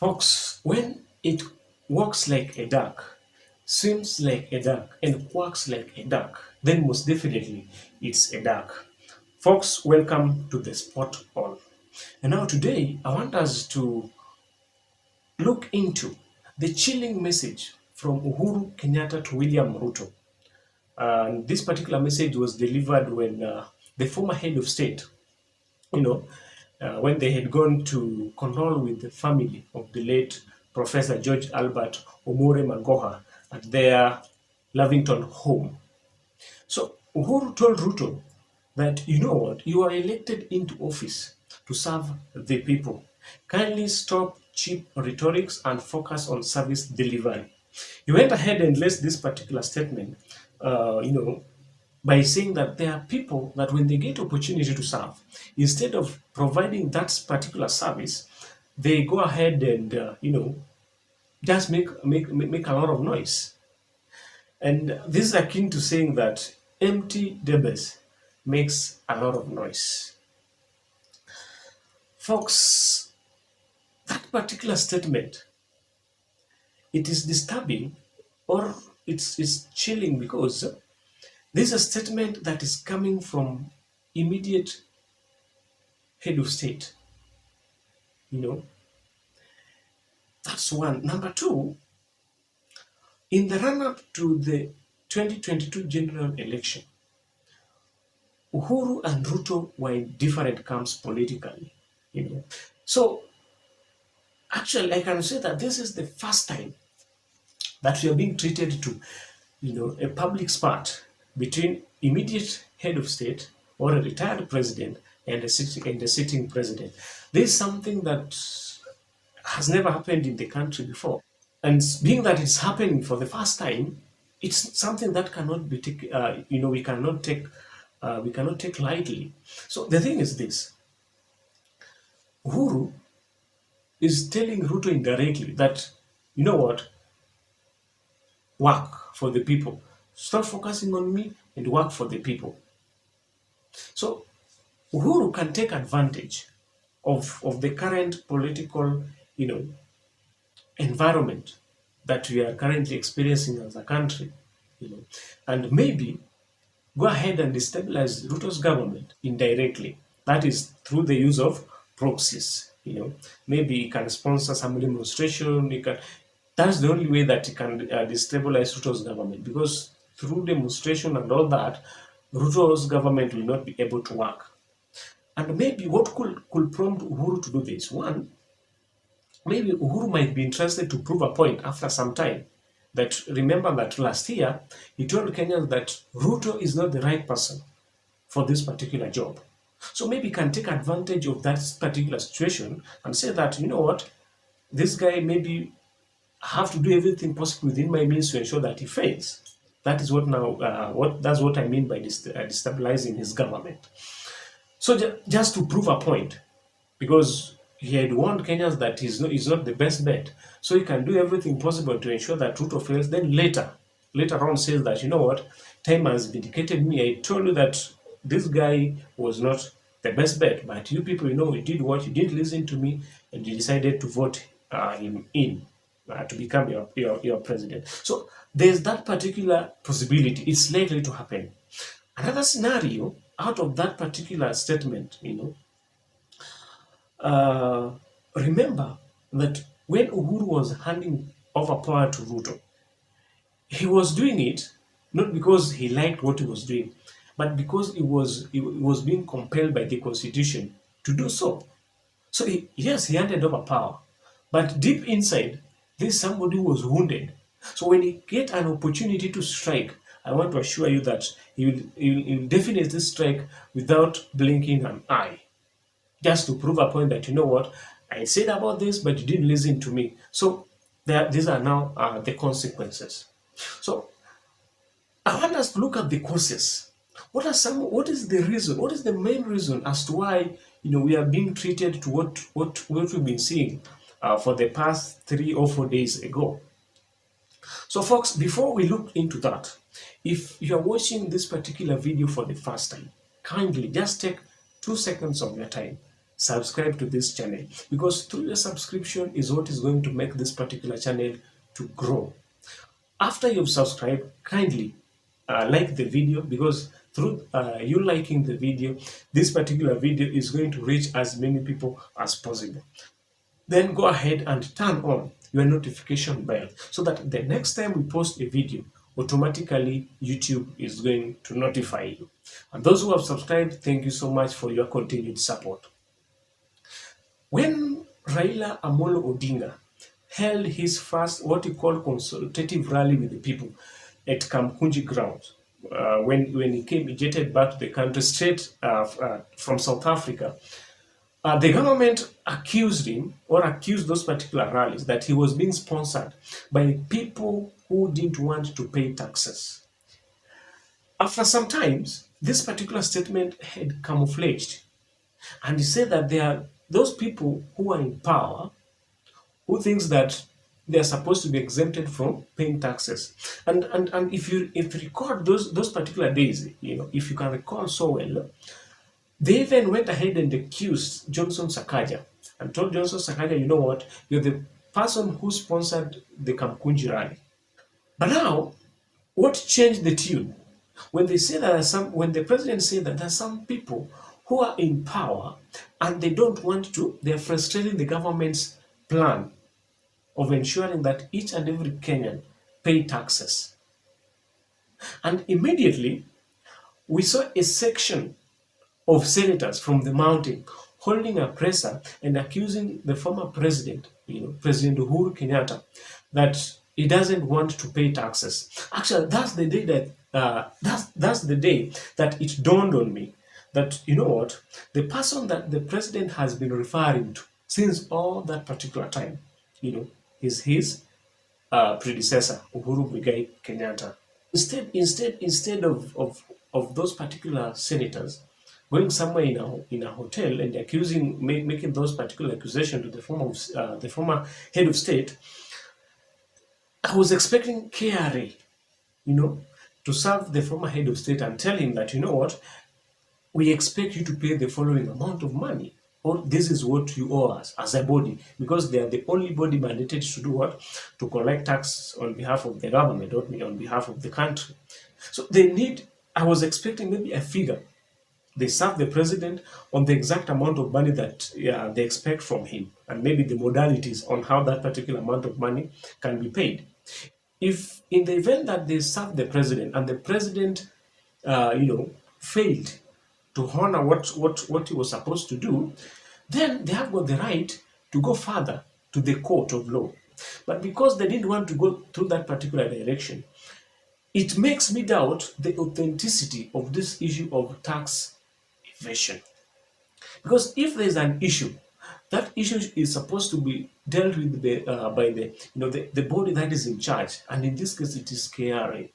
Folks, when it walks like a duck, swims like a duck, and quacks like a duck, then most definitely it's a duck. Folks, welcome to the Spot On. And now today, I want us to look into the chilling message from Uhuru Kenyatta to William Ruto. And this particular message was delivered when the former head of state, you know, when they had gone to condole with the family of the late Professor George Albert Omure Magoha at their Lavington home. So Uhuru told Ruto that, you know what, you are elected into office to serve the people. Kindly stop cheap rhetorics and focus on service delivery. He went ahead and laced this particular statement, uh, you know, by saying that there are people that when they get opportunity to serve, instead of providing that particular service, they go ahead and just make a lot of noise. And this is akin to saying that empty debate makes a lot of noise. Folks, that particular statement, it is disturbing or it's chilling because this is a statement that is coming from immediate head of state. You know, that's one. Number two, in the run-up to the 2022 general election, Uhuru and Ruto were in different camps politically. You know, so actually, I can say that this is the first time that we are being treated to, a public spat between immediate head of state or a retired president and a sitting president. This is something that has never happened in the country before. And being that it's happening for the first time, it's something that cannot be taken, we cannot take lightly. So the thing is this: Uhuru is telling Ruto indirectly that, you know what, work for the people. Stop focusing on me and work for the people. So Uhuru can take advantage of the current political, environment that we are currently experiencing as a country, and maybe go ahead and destabilize Ruto's government indirectly. That is through the use of proxies. Maybe he can sponsor some demonstration. He can. That's the only way that he can destabilize Ruto's government, because through demonstration and all that, Ruto's government will not be able to work. And maybe what could prompt Uhuru to do this? One, maybe Uhuru might be interested to prove a point after some time. That remember that last year he told Kenyans that Ruto is not the right person for this particular job. So maybe he can take advantage of that particular situation and say that, you know what, this guy maybe have to do everything possible within my means to ensure that he fails. That is what now. That's what I mean by destabilizing his government. So just to prove a point, because he had warned Kenyans that he's not the best bet, so he can do everything possible to ensure that Ruto fails. Then later on says that, you know what, time has vindicated me. I told you that this guy was not the best bet, but you people, you did what, you didn't listen to me, and you decided to vote him in to become your president. So there's that particular possibility. It's likely to happen. Another scenario out of that particular statement, remember that when Uhuru was handing over power to Ruto, he was doing it not because he liked what he was doing, but because he was being compelled by the constitution to do so. So yes, he handed over power, but deep inside, this somebody was wounded. So when he get an opportunity to strike, I want to assure you that he will definitely strike without blinking an eye, just to prove a point that, you know what, I said about this, but you didn't listen to me. So these are now the consequences. So I want us to look at the causes. What is the reason? What is the main reason as to why we are being treated to what we've been seeing for the past 3 or 4 days ago? So folks, before we look into that, if you are watching this particular video for the first time, kindly just take 2 seconds of your time subscribe to this channel, because through your subscription is what is going to make this particular channel to grow. After you've subscribed, kindly like the video, because through you liking the video, this particular video is going to reach as many people as possible. Then go ahead and turn on your notification bell so that the next time we post a video, automatically YouTube is going to notify you. And those who have subscribed, thank you so much for your continued support. When Raila Amolo Odinga held his first what he called consultative rally with the people at Kamkunji grounds, when he jetted back to the country straight from South Africa, the government accused him, or accused those particular rallies, that he was being sponsored by people who didn't want to pay taxes. After some times, this particular statement had camouflaged, and he said that there are those people who are in power who thinks that they are supposed to be exempted from paying taxes. And if you record those particular days, if you can recall so well, they even went ahead and accused Johnson Sakaja and told Johnson Sakaja, you know what, you're the person who sponsored the Kamkunji rally. But now, what changed the tune? When they say that when the president said that there are some people who are in power and they don't want to, they're frustrating the government's plan of ensuring that each and every Kenyan pay taxes. And immediately, we saw a section of senators from the mountain holding a presser and accusing the former president, President Uhuru Kenyatta, that he doesn't want to pay taxes. Actually, that's the day that's the day that it dawned on me that, you know what, the person that the president has been referring to since all that particular time, is his predecessor, Uhuru Kenyatta. Instead of those particular senators going somewhere in a hotel and making those particular accusations to the former head of state, I was expecting KRA, to serve the former head of state and tell him that, you know what, we expect you to pay the following amount of money, or this is what you owe us as a body, because they are the only body mandated to do what? To collect tax on behalf of the government, or on behalf of the country. So I was expecting maybe a figure. They serve the president on the exact amount of money that they expect from him, and maybe the modalities on how that particular amount of money can be paid. If in the event that they serve the president and the president, failed to honor what he was supposed to do, then they have got the right to go further to the court of law. But because they didn't want to go through that particular direction, it makes me doubt the authenticity of this issue of tax evasion. Because if there's an issue, that issue is supposed to be dealt with by the body that is in charge, and in this case it is KRA.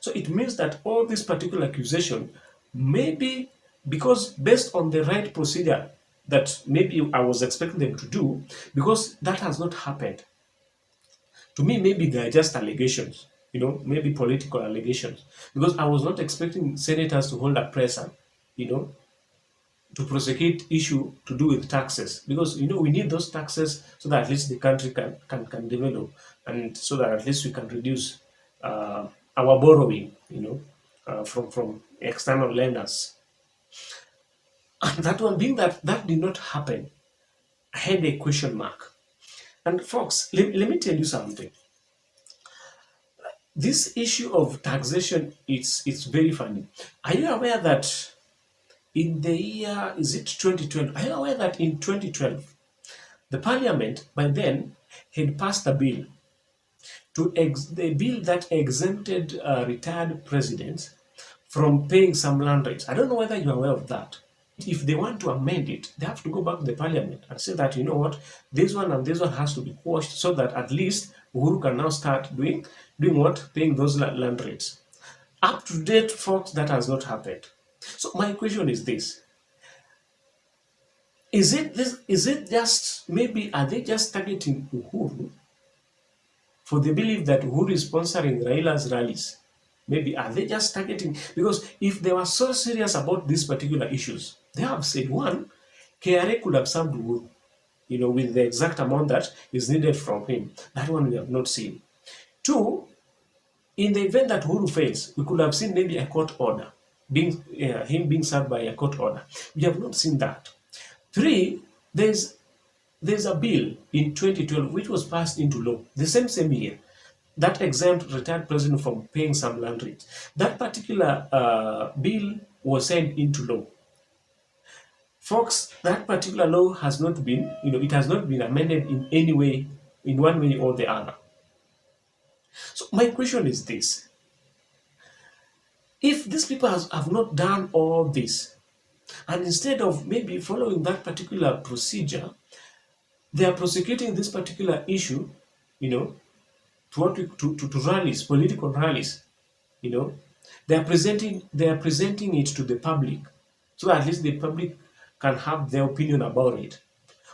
So it means that all this particular accusation may be because based on the right procedure that maybe I was expecting them to do, because that has not happened. To me, maybe they are just allegations, maybe political allegations, because I was not expecting senators to hold a presser, to prosecute issue to do with taxes, because we need those taxes so that at least the country can develop, and so that at least we can reduce our borrowing, from external lenders. And that one being that did not happen, I had a question mark. And folks, let me tell you something. This issue of taxation, it's very funny. Are you aware that in the year, is it 2012? Are you aware that in 2012, the parliament by then had passed a bill the bill that exempted retired presidents from paying some land rates? I don't know whether you're aware of that. If they want to amend it, they have to go back to the parliament and say that, you know what, this one and this one has to be quashed, so that at least Uhuru can now start doing what? Paying those land rates. Up to date, folks, that has not happened. So my question is this. Is it just, maybe are they just targeting Uhuru for the belief that Uhuru is sponsoring Raila's rallies? Maybe are they just targeting, because if they were so serious about these particular issues, they have said, one, KRA could have served Uhuru, with the exact amount that is needed from him. That one we have not seen. Two, in the event that Uhuru fails, we could have seen maybe a court order, him being served by a court order. We have not seen that. Three, there's a bill in 2012 which was passed into law the same year that exempt retired president from paying some land rates. That particular bill was signed into law. Folks, that particular law has not been, it has not been amended in any way, in one way or the other. So my question is this: if these people have not done all this, and instead of maybe following that particular procedure, they are prosecuting this particular issue, to rallies, political rallies, they are presenting it to the public, so at least the public can have their opinion about it.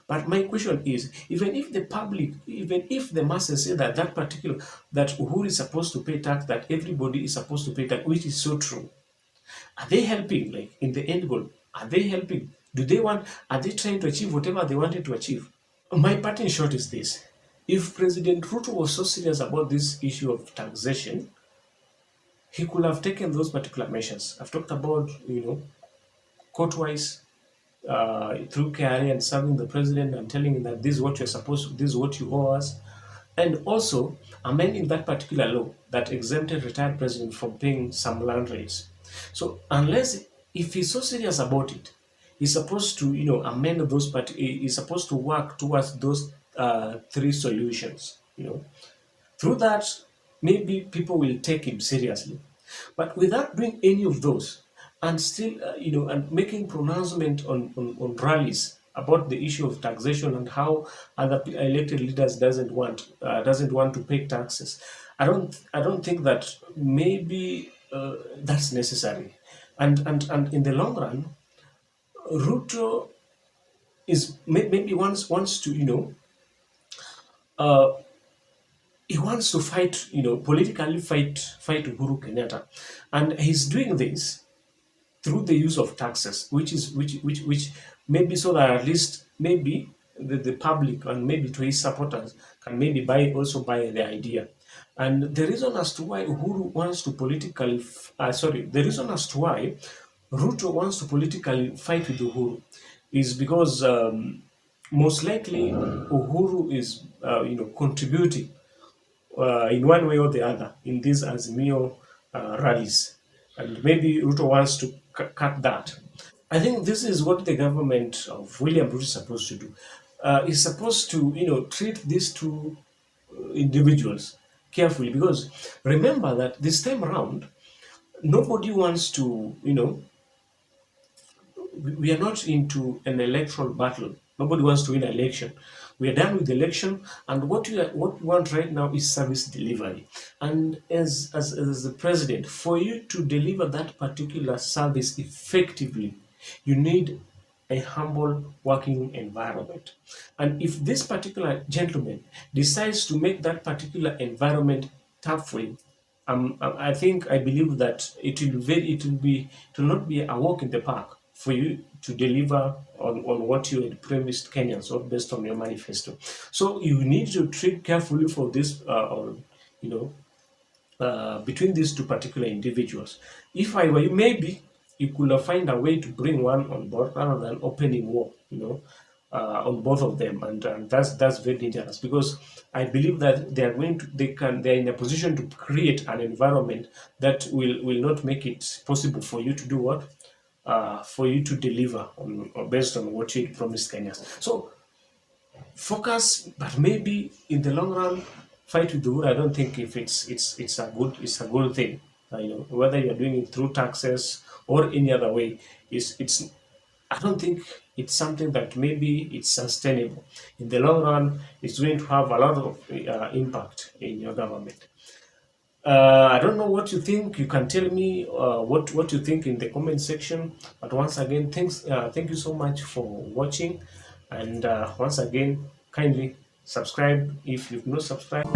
But my question is, even if the masses say that Uhuru is supposed to pay tax, that everybody is supposed to pay tax, which is so true, are they helping? Like, in the end goal, are they helping? Are they trying to achieve whatever they wanted to achieve? My part in short is this: if President Ruto was so serious about this issue of taxation, he could have taken those particular measures. I've talked about, court-wise, through KRA and serving the president and telling him that this is what this is what you owe us, and also amending that particular law that exempted retired president from paying some land rates. So if he's so serious about it, he's supposed to, amend those, he's supposed to work towards those three solutions. Through that, maybe people will take him seriously. But without doing any of those, and still, and making pronouncement on rallies about the issue of taxation and how other elected leaders doesn't want to pay taxes, I don't think that maybe that's necessary. And in the long run, Ruto is maybe wants to, he wants to fight, politically fight Uhuru Kenyatta, and he's doing this through the use of taxes, which maybe so that at least maybe the public and maybe to his supporters can maybe buy the idea. And the reason as to why Uhuru wants to politically, the reason as to why Ruto wants to politically fight with Uhuru is because most likely Uhuru is, contributing in one way or the other in these Azimio rallies, and maybe Ruto wants to cut that. I think this is what the government of William Ruto is supposed to do. Is supposed to, treat these two individuals carefully, because remember that this time around, nobody wants to, we are not into an electoral battle. Nobody wants to win an election. We are done with the election, and what we want right now is service delivery. And as the president, for you to deliver that particular service effectively, you need a humble working environment. And if this particular gentleman decides to make that particular environment tough for you, I believe that it will not be a walk in the park for you to deliver on what you had promised Kenyans, or based on your manifesto. So you need to treat carefully for this, between these two particular individuals. If I were you, maybe you could find a way to bring one on board rather than opening war, on both of them, and that's very dangerous, because I believe that they're in a position to create an environment that will not make it possible for you to do what, for you to deliver based on what you promised Kenyans. So focus, but maybe in the long run, fight with the Uhuru. I don't think if it's a good thing. Whether you're doing it through taxes or any other way, I don't think it's something that maybe it's sustainable. In the long run, it's going to have a lot of impact in your government. I don't know what you think. You can tell me what you think in the comment section. But once again, thank you so much for watching. And once again, kindly subscribe if you've not subscribed.